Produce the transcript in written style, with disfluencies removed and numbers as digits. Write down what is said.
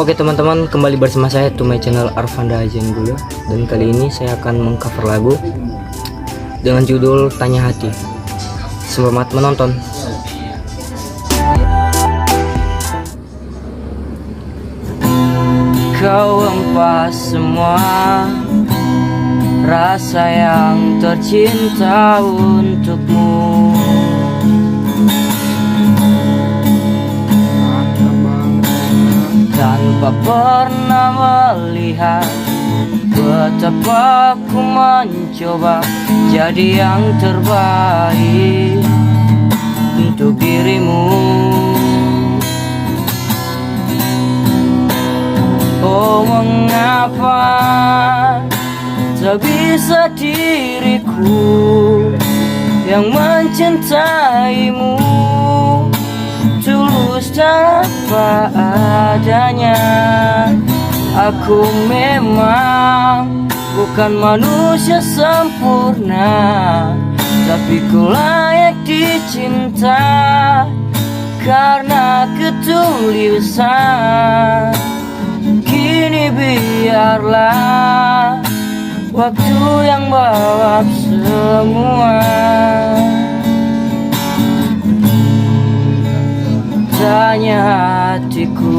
Oke teman-teman, kembali bersama saya to my channel Arvanda Ajenggula. Dan kali ini saya akan mengcover lagu dengan judul Tanya Hati. Selamat menonton. Kau hempas semua rasa yang tercinta untukmu, tanpa pernah melihat betapa ku mencoba jadi yang terbaik untuk dirimu. Oh, mengapa tak bisa diriku yang mencintaimu tulus tanpa adanya. Aku memang bukan manusia sempurna, tapi ku layak dicinta karena ketulusan. Kini biarlah waktu yang bawa semua. Tanya hatiku.